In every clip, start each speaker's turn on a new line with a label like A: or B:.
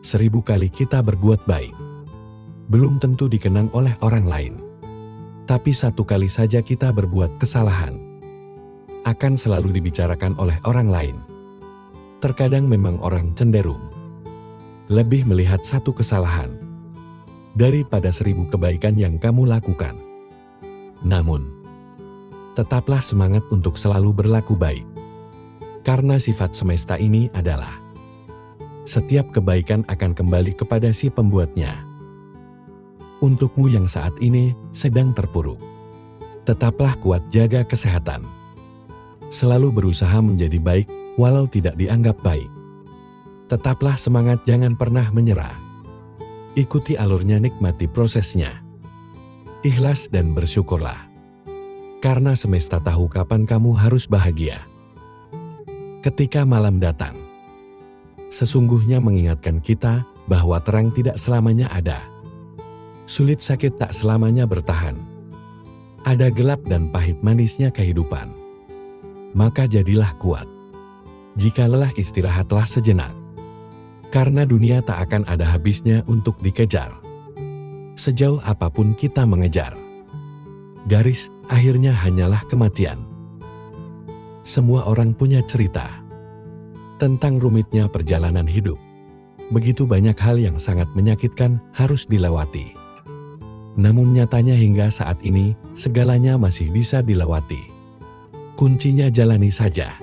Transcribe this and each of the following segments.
A: 1000 kali kita berbuat baik, belum tentu dikenang oleh orang lain. Tapi 1 kali saja kita berbuat kesalahan, akan selalu dibicarakan oleh orang lain. Terkadang memang orang cenderung lebih melihat 1 kesalahan daripada 1000 kebaikan yang kamu lakukan. Namun, tetaplah semangat untuk selalu berlaku baik. Karena sifat semesta ini adalah setiap kebaikan akan kembali kepada si pembuatnya. Untukmu yang saat ini sedang terpuruk, tetaplah kuat, jaga kesehatan. Selalu berusaha menjadi baik walau tidak dianggap baik. Tetaplah semangat, jangan pernah menyerah. Ikuti alurnya, nikmati prosesnya. Ikhlas dan bersyukurlah. Karena semesta tahu kapan kamu harus bahagia. Ketika malam datang, sesungguhnya mengingatkan kita bahwa terang tidak selamanya ada. Sulit sakit tak selamanya bertahan. Ada gelap dan pahit manisnya kehidupan. Maka jadilah kuat. Jika lelah, istirahatlah sejenak. Karena dunia tak akan ada habisnya untuk dikejar. Sejauh apapun kita mengejar, garis akhirnya hanyalah kematian. Semua orang punya cerita tentang rumitnya perjalanan hidup. Begitu banyak hal yang sangat menyakitkan harus dilewati. Namun nyatanya hingga saat ini, segalanya masih bisa dilewati. Kuncinya jalani saja.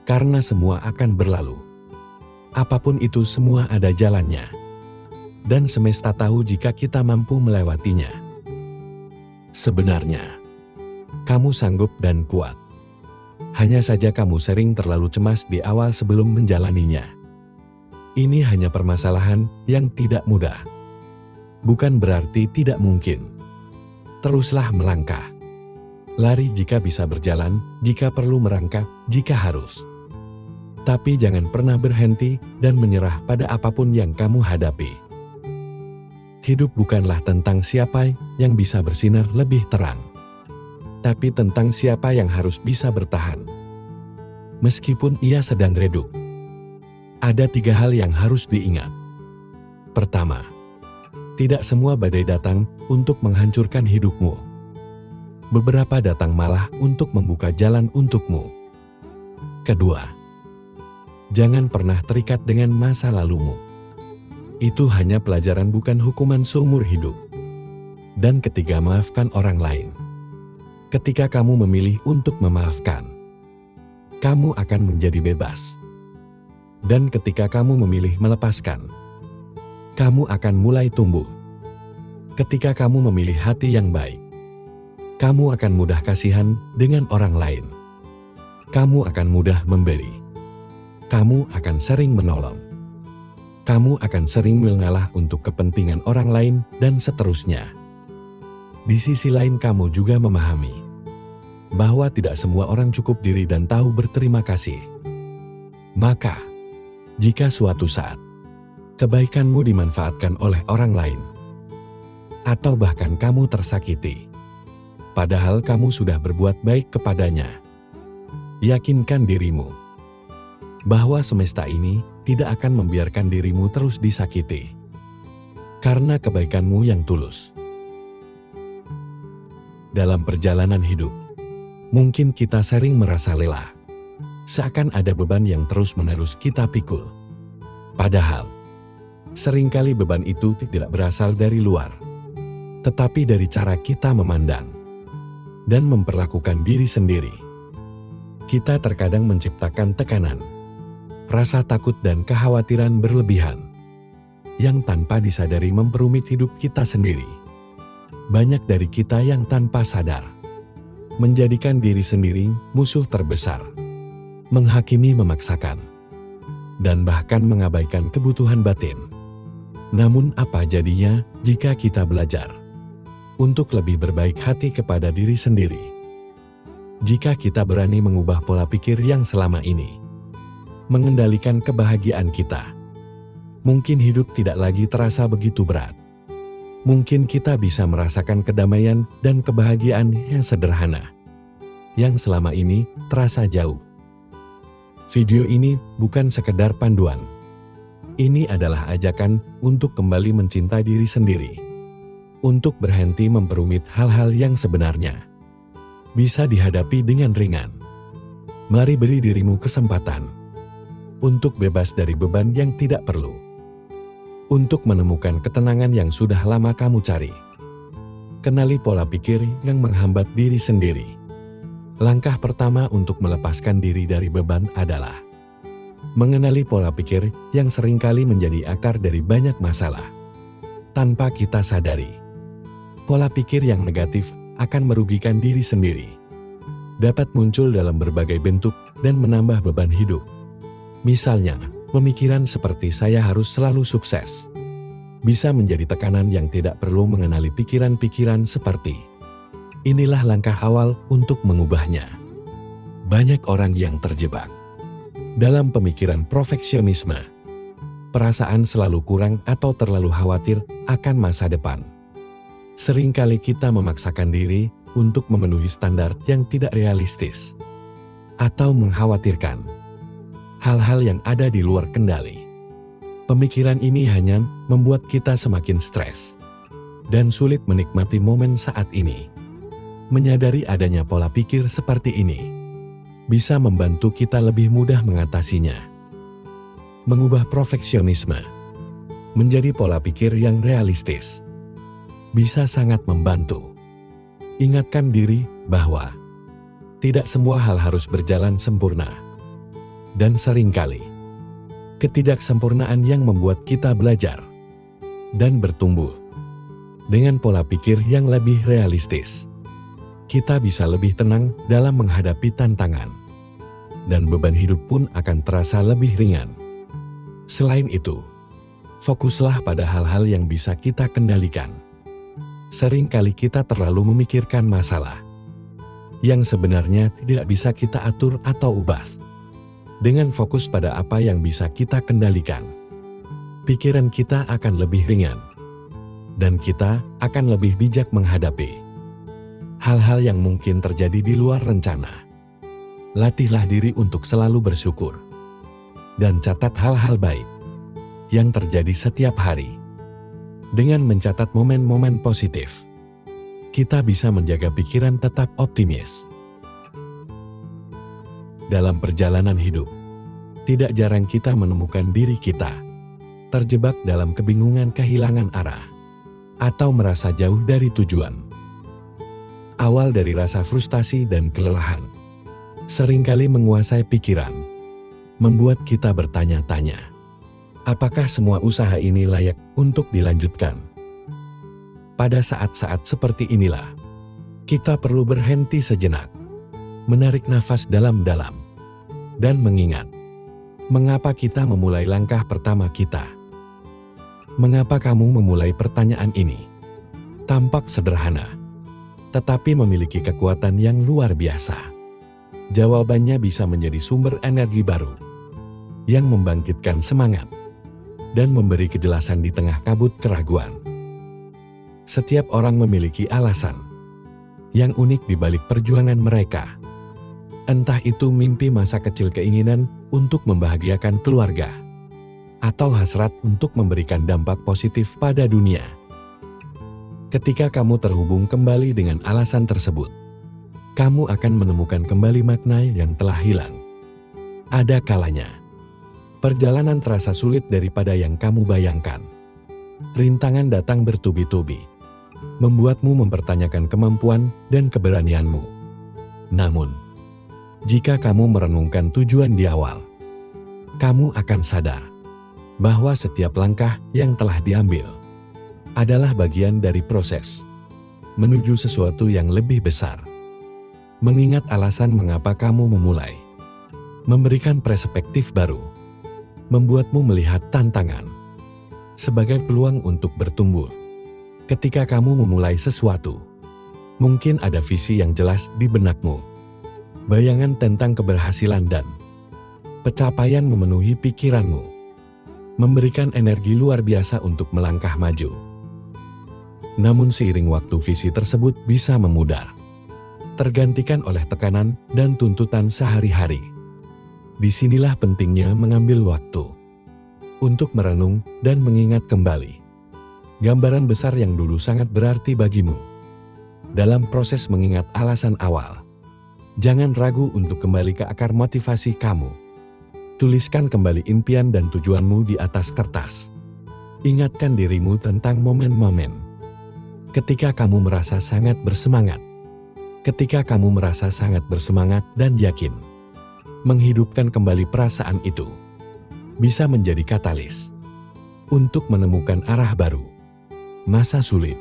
A: Karena semua akan berlalu. Apapun itu, semua ada jalannya. Dan semesta tahu jika kita mampu melewatinya. Sebenarnya, kamu sanggup dan kuat. Hanya saja kamu sering terlalu cemas di awal sebelum menjalaninya. Ini hanya permasalahan yang tidak mudah. Bukan berarti tidak mungkin. Teruslah melangkah. Lari jika bisa berjalan, jika perlu merangkak, jika harus. Tapi jangan pernah berhenti dan menyerah pada apapun yang kamu hadapi. Hidup bukanlah tentang siapa yang bisa bersinar lebih terang, tapi tentang siapa yang harus bisa bertahan. Meskipun ia sedang redup. Ada 3 hal yang harus diingat. Pertama, tidak semua badai datang untuk menghancurkan hidupmu. Beberapa datang malah untuk membuka jalan untukmu. Kedua, jangan pernah terikat dengan masa lalumu. Itu hanya pelajaran, bukan hukuman seumur hidup. Dan ketiga, maafkan orang lain. Ketika kamu memilih untuk memaafkan, kamu akan menjadi bebas. Dan ketika kamu memilih melepaskan, kamu akan mulai tumbuh. Ketika kamu memilih hati yang baik, kamu akan mudah kasihan dengan orang lain. Kamu akan mudah memberi. Kamu akan sering menolong. Kamu akan sering mengalah untuk kepentingan orang lain, dan seterusnya. Di sisi lain, kamu juga memahami bahwa tidak semua orang cukup diri dan tahu berterima kasih. Maka, jika suatu saat kebaikanmu dimanfaatkan oleh orang lain, atau bahkan kamu tersakiti, padahal kamu sudah berbuat baik kepadanya, yakinkan dirimu bahwa semesta ini tidak akan membiarkan dirimu terus disakiti. Karena kebaikanmu yang tulus. Dalam perjalanan hidup, mungkin kita sering merasa lelah. Seakan ada beban yang terus-menerus kita pikul. Padahal, seringkali beban itu tidak berasal dari luar, tetapi dari cara kita memandang dan memperlakukan diri sendiri. Kita terkadang menciptakan tekanan, rasa takut dan kekhawatiran berlebihan, yang tanpa disadari memperumit hidup kita sendiri. Banyak dari kita yang tanpa sadar menjadikan diri sendiri musuh terbesar, menghakimi, memaksakan, dan bahkan mengabaikan kebutuhan batin. Namun apa jadinya jika kita belajar untuk lebih berbaik hati kepada diri sendiri? Jika kita berani mengubah pola pikir yang selama ini mengendalikan kebahagiaan kita, mungkin hidup tidak lagi terasa begitu berat. Mungkin kita bisa merasakan kedamaian dan kebahagiaan yang sederhana, yang selama ini terasa jauh. Video ini bukan sekedar panduan, Ini adalah ajakan untuk kembali mencintai diri sendiri. Untuk berhenti memperumit hal-hal yang sebenarnya bisa dihadapi dengan ringan. Mari beri dirimu kesempatan untuk bebas dari beban yang tidak perlu. Untuk menemukan ketenangan yang sudah lama kamu cari. Kenali pola pikir yang menghambat diri sendiri. Langkah pertama untuk melepaskan diri dari beban adalah mengenali pola pikir yang seringkali menjadi akar dari banyak masalah. Tanpa kita sadari, pola pikir yang negatif akan merugikan diri sendiri. Dapat muncul dalam berbagai bentuk dan menambah beban hidup. Misalnya, pemikiran seperti saya harus selalu sukses. Bisa menjadi tekanan yang tidak perlu mengenali pikiran-pikiran seperti. Inilah langkah awal untuk mengubahnya. Banyak orang yang terjebak dalam pemikiran perfeksionisme. Perasaan selalu kurang atau terlalu khawatir akan masa depan. Seringkali kita memaksakan diri untuk memenuhi standar yang tidak realistis. Atau mengkhawatirkan hal-hal yang ada di luar kendali. Pemikiran ini hanya membuat kita semakin stres dan sulit menikmati momen saat ini. Menyadari adanya pola pikir seperti ini bisa membantu kita lebih mudah mengatasinya. Mengubah perfeksionisme menjadi pola pikir yang realistis bisa sangat membantu. Ingatkan diri bahwa tidak semua hal harus berjalan sempurna. Dan seringkali, ketidaksempurnaan yang membuat kita belajar dan bertumbuh. Dengan pola pikir yang lebih realistis, kita bisa lebih tenang dalam menghadapi tantangan. Dan beban hidup pun akan terasa lebih ringan. Selain itu, fokuslah pada hal-hal yang bisa kita kendalikan. Seringkali kita terlalu memikirkan masalah yang sebenarnya tidak bisa kita atur atau ubah. Dengan fokus pada apa yang bisa kita kendalikan, pikiran kita akan lebih ringan, dan kita akan lebih bijak menghadapi hal-hal yang mungkin terjadi di luar rencana. Latihlah diri untuk selalu bersyukur, dan catat hal-hal baik yang terjadi setiap hari. Dengan mencatat momen-momen positif, kita bisa menjaga pikiran tetap optimis. Dalam perjalanan hidup, tidak jarang kita menemukan diri kita terjebak dalam kebingungan, kehilangan arah, atau merasa jauh dari tujuan. Awal dari rasa frustasi dan kelelahan seringkali menguasai pikiran, membuat kita bertanya-tanya, apakah semua usaha ini layak untuk dilanjutkan? Pada saat-saat seperti inilah, kita perlu berhenti sejenak, menarik nafas dalam-dalam, dan mengingat, mengapa kita memulai langkah pertama kita? Mengapa kamu memulai pertanyaan ini? Tampak sederhana, tetapi memiliki kekuatan yang luar biasa. Jawabannya bisa menjadi sumber energi baru yang membangkitkan semangat dan memberi kejelasan di tengah kabut keraguan. Setiap orang memiliki alasan yang unik di balik perjuangan mereka. Entah itu mimpi masa kecil, keinginan untuk membahagiakan keluarga, atau hasrat untuk memberikan dampak positif pada dunia. Ketika kamu terhubung kembali dengan alasan tersebut, kamu akan menemukan kembali makna yang telah hilang. Ada kalanya, perjalanan terasa sulit daripada yang kamu bayangkan. Rintangan datang bertubi-tubi, membuatmu mempertanyakan kemampuan dan keberanianmu. Namun, jika kamu merenungkan tujuan di awal, kamu akan sadar bahwa setiap langkah yang telah diambil adalah bagian dari proses menuju sesuatu yang lebih besar. Mengingat alasan mengapa kamu memulai, memberikan perspektif baru, membuatmu melihat tantangan sebagai peluang untuk bertumbuh. Ketika kamu memulai sesuatu, mungkin ada visi yang jelas di benakmu, bayangan tentang keberhasilan dan pencapaian memenuhi pikiranmu, memberikan energi luar biasa untuk melangkah maju. Namun seiring waktu, visi tersebut bisa memudar, tergantikan oleh tekanan dan tuntutan sehari-hari. Disinilah pentingnya mengambil waktu untuk merenung dan mengingat kembali gambaran besar yang dulu sangat berarti bagimu. Dalam proses mengingat alasan awal, jangan ragu untuk kembali ke akar motivasi kamu. Tuliskan kembali impian dan tujuanmu di atas kertas. Ingatkan dirimu tentang momen-momen ketika kamu merasa sangat bersemangat. Ketika kamu merasa sangat bersemangat dan yakin, menghidupkan kembali perasaan itu bisa menjadi katalis untuk menemukan arah baru. Masa sulit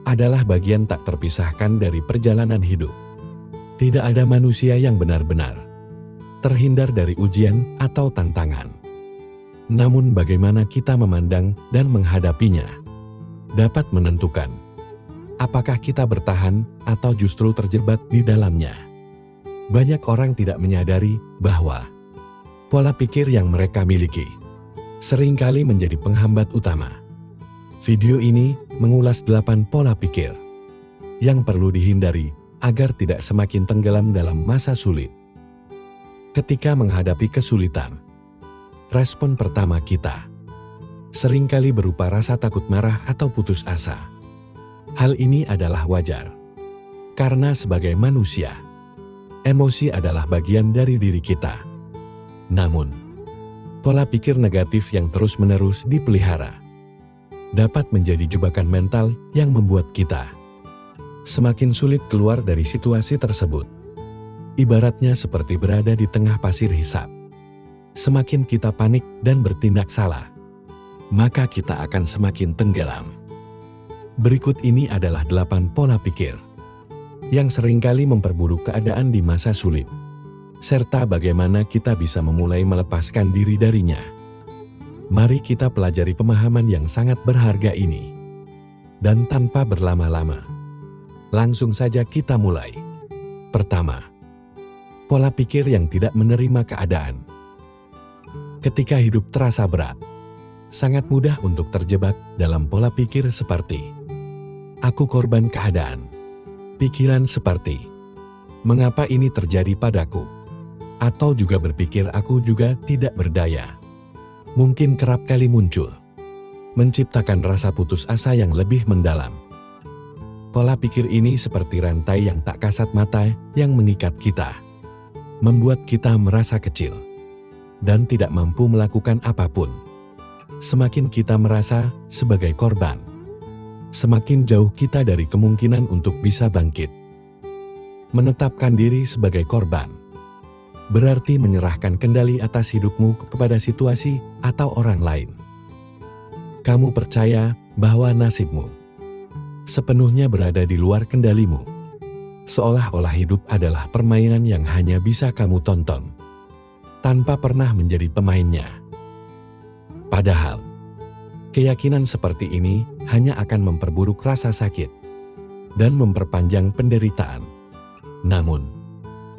A: adalah bagian tak terpisahkan dari perjalanan hidup. Tidak ada manusia yang benar-benar terhindar dari ujian atau tantangan. Namun bagaimana kita memandang dan menghadapinya dapat menentukan apakah kita bertahan atau justru terjebak di dalamnya. Banyak orang tidak menyadari bahwa pola pikir yang mereka miliki seringkali menjadi penghambat utama. Video ini mengulas 8 pola pikir yang perlu dihindari agar tidak semakin tenggelam dalam masa sulit. Ketika menghadapi kesulitan, respon pertama kita seringkali berupa rasa takut, marah, atau putus asa. Hal ini adalah wajar, karena sebagai manusia, emosi adalah bagian dari diri kita. Namun, pola pikir negatif yang terus-menerus dipelihara dapat menjadi jebakan mental yang membuat kita semakin sulit keluar dari situasi tersebut. Ibaratnya seperti berada di tengah pasir hisap. Semakin kita panik dan bertindak salah, maka kita akan semakin tenggelam. Berikut ini adalah 8 pola pikir yang seringkali memperburuk keadaan di masa sulit, serta bagaimana kita bisa memulai melepaskan diri darinya. Mari kita pelajari pemahaman yang sangat berharga ini. Dan tanpa berlama-lama, langsung saja kita mulai. Pertama, pola pikir yang tidak menerima keadaan. Ketika hidup terasa berat, sangat mudah untuk terjebak dalam pola pikir seperti "aku korban keadaan". Pikiran seperti "mengapa ini terjadi padaku?" Atau juga berpikir "aku juga tidak berdaya", mungkin kerap kali muncul, menciptakan rasa putus asa yang lebih mendalam. Pola pikir ini seperti rantai yang tak kasat mata yang mengikat kita, membuat kita merasa kecil dan tidak mampu melakukan apapun. Semakin kita merasa sebagai korban, semakin jauh kita dari kemungkinan untuk bisa bangkit. Menetapkan diri sebagai korban berarti menyerahkan kendali atas hidupmu kepada situasi atau orang lain. Kamu percaya bahwa nasibmu sepenuhnya berada di luar kendalimu, seolah-olah hidup adalah permainan yang hanya bisa kamu tonton, tanpa pernah menjadi pemainnya. Padahal, keyakinan seperti ini hanya akan memperburuk rasa sakit dan memperpanjang penderitaan. Namun,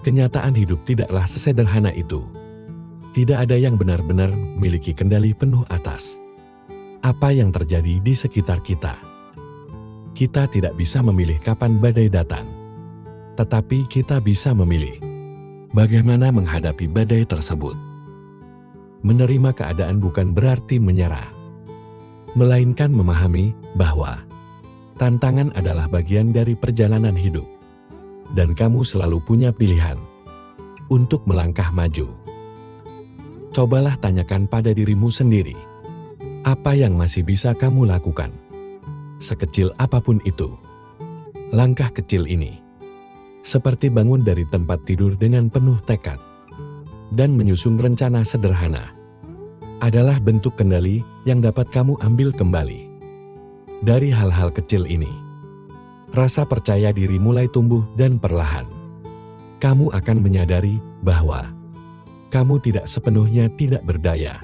A: kenyataan hidup tidaklah sesederhana itu. Tidak ada yang benar-benar memiliki kendali penuh atas apa yang terjadi di sekitar kita. Kita tidak bisa memilih kapan badai datang, tetapi kita bisa memilih bagaimana menghadapi badai tersebut. Menerima keadaan bukan berarti menyerah, melainkan memahami bahwa tantangan adalah bagian dari perjalanan hidup. Dan kamu selalu punya pilihan untuk melangkah maju. Cobalah tanyakan pada dirimu sendiri, apa yang masih bisa kamu lakukan? Sekecil apapun itu, langkah kecil ini, seperti bangun dari tempat tidur dengan penuh tekad dan menyusun rencana sederhana, adalah bentuk kendali yang dapat kamu ambil kembali. Dari hal-hal kecil ini, rasa percaya diri mulai tumbuh dan perlahan kamu akan menyadari bahwa kamu tidak sepenuhnya tidak berdaya.